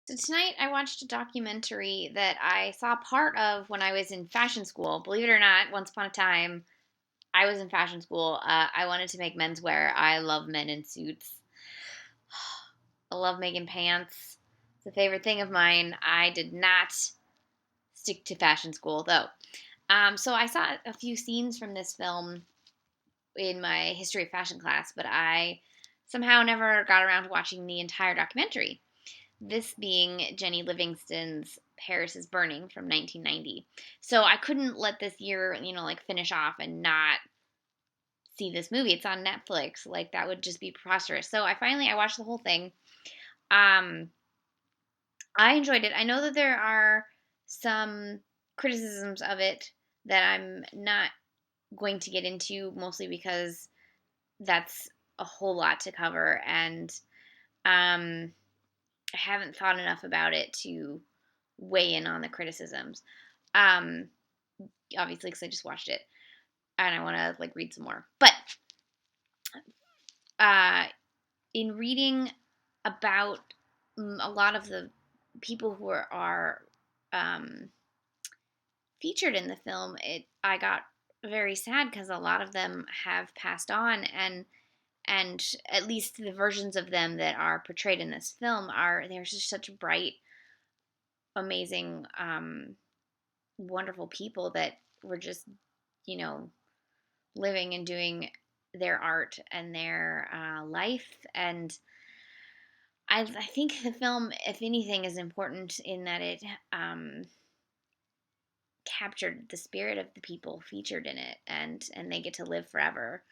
So tonight I watched a documentary that I saw part of when I was in fashion school. Believe it or not, once upon a time, I was in fashion school. I wanted to make menswear. I love men in suits. I love making pants. It's a favorite thing of mine. I did not stick to fashion school though. So I saw a few scenes from this film in my history of fashion class, but I somehow never got around to watching the entire documentary. This being Jennie Livingston's Paris is Burning from 1990. So I couldn't let this year, like finish off and not see this movie. It's on Netflix. Like that would just be preposterous. So I watched the whole thing. Um I enjoyed it. I know that there are some criticisms of it that I'm not going to get into, mostly because that's a whole lot to cover, and um I haven't thought enough about it to weigh in on the criticisms. Um, Obviously, because I just watched it and I want to like read some more. But uh, in reading about a lot of the people who are featured in the film, I got very sad because a lot of them have passed on, and at least the versions of them that are portrayed in this film are they're just such bright, amazing, wonderful people that were just you know living and doing their art and their life. And I think the film, if anything, is important in that it captured the spirit of the people featured in it, and they get to live forever,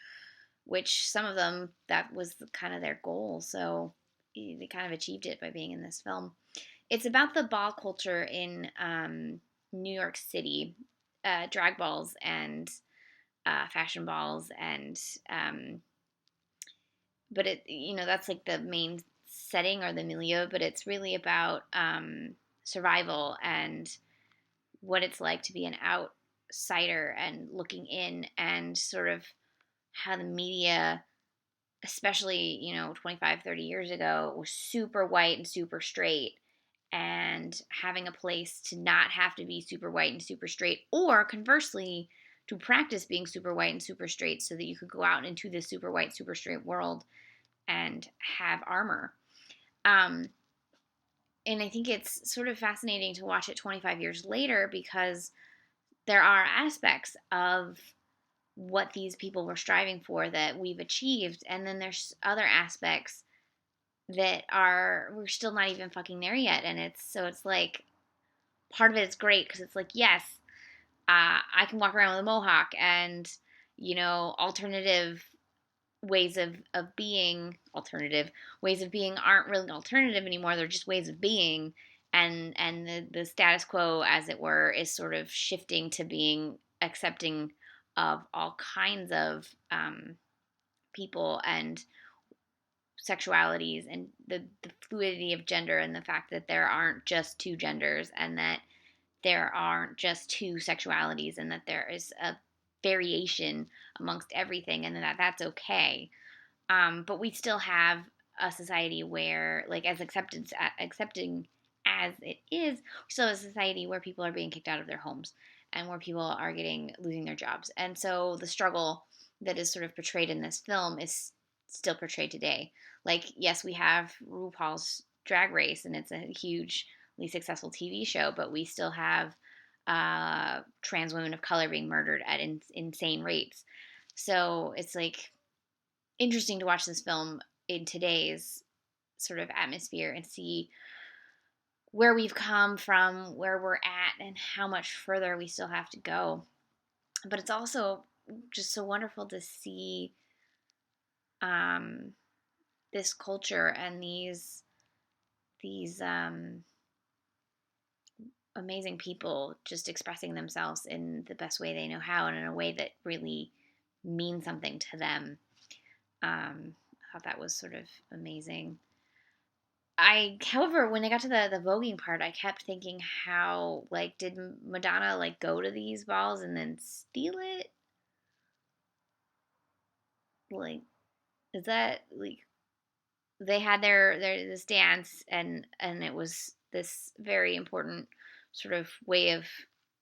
which some of them, that was kind of their goal. So they kind of achieved it by being in this film. It's about the ball culture in New York City, drag balls and fashion balls, and um, but that's like the main setting or the milieu, but it's really about survival and what it's like to be an outsider and looking in, and sort of how the media, especially 25, 30 years ago, was super white and super straight, and having a place to not have to be super white and super straight, or conversely to practice being super white and super straight so that you could go out into this super white super straight world and have armor. Um, and I think it's sort of fascinating to watch it 25 years later, because there are aspects of what these people were striving for that we've achieved, and then there's other aspects that are we're still not even fucking there yet. And it's like part of it is great because it's like, yes, I can walk around with a mohawk, and alternative ways of being aren't really alternative anymore. They're just ways of being, and the status quo, as it were, is sort of shifting to being accepting of all kinds of people and sexualities, and the fluidity of gender, and the fact that there aren't just two genders, and that there aren't just two sexualities, and that there is a variation amongst everything, and that's okay. But we still have a society where, like, as accepting as it is, we still have a society where people are being kicked out of their homes, and where people are losing their jobs. And so the struggle that is sort of portrayed in this film is still portrayed today. Like, yes, we have RuPaul's Drag Race, and it's a hugely successful TV show, but we still have trans women of color being murdered at insane rates. So it's like interesting to watch this film in today's sort of atmosphere and see where we've come from, where we're at, and how much further we still have to go. But it's also just so wonderful to see um, this culture and these amazing people just expressing themselves in the best way they know how, and in a way that really means something to them. I thought that was sort of amazing. However, when I got to the voguing part, I kept thinking, how, like, did Madonna, like, go to these balls and then steal it? Like, is that, like, they had their this dance, and it was this very important sort of way of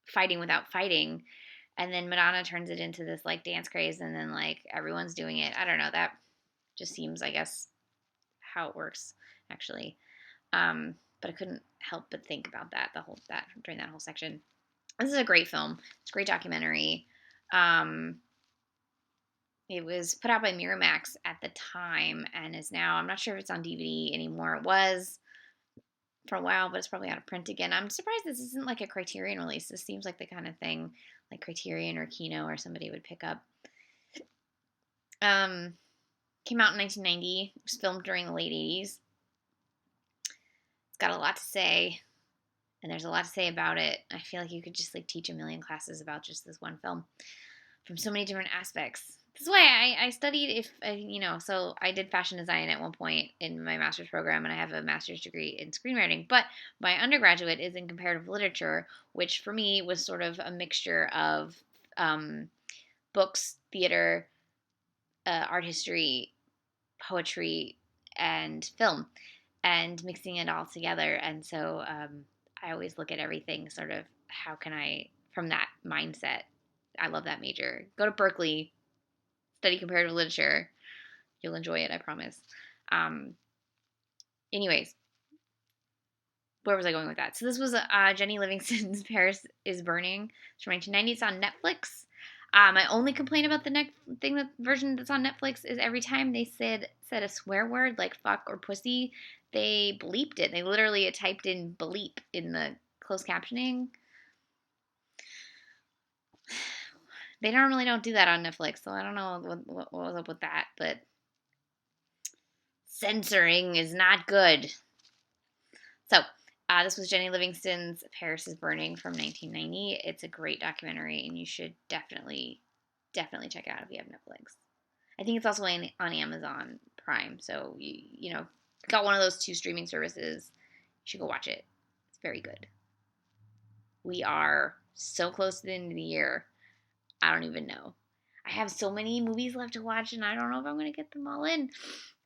fighting without fighting. And then Madonna turns it into this like dance craze, and then like everyone's doing it. I don't know. That just seems, I guess, how it works actually. But I couldn't help but think about that during that whole section. This is a great film. It's a great documentary. It was put out by Miramax at the time and is now, I'm not sure if it's on DVD anymore. It was for a while, but it's probably out of print again. I'm surprised this isn't like a Criterion release. This seems like the kind of thing like Criterion or Kino or somebody would pick up. Came out in 1990. It was filmed during the late 80s. It's got a lot to say, and there's a lot to say about it. I feel like you could just like teach a million classes about just this one film from so many different aspects. This is why I studied, so I did fashion design at one point in my master's program, and I have a master's degree in screenwriting, but my undergraduate is in comparative literature, which for me was sort of a mixture of books, theater, art history, poetry, and film, and mixing it all together. And so I always look at everything sort of, how can I, from that mindset. I love that major. Go to Berkeley, study comparative literature. You'll enjoy it, I promise. Anyways, where was I going with that? So this was Jennie Livingston's Paris is Burning. It's from 1990. It's on Netflix. My only complaint about the version that's on Netflix is every time they said a swear word like fuck or pussy, they bleeped it. They literally typed in bleep in the closed captioning. They normally don't do that on Netflix, so I don't know what was up with that, but censoring is not good. So, this was Jennie Livingston's Paris is Burning from 1990. It's a great documentary, and you should definitely check it out if you have Netflix. I think it's also on Amazon Prime, so you got one of those 2 streaming services, you should go watch it. It's very good. We are so close to the end of the year. I don't even know. I have so many movies left to watch, and I don't know if I'm going to get them all in.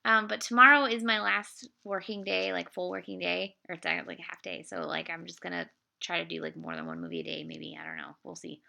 But tomorrow is my last working day, like full working day, or it's like a half day. So like I'm just going to try to do like more than one movie a day, maybe. I don't know. We'll see.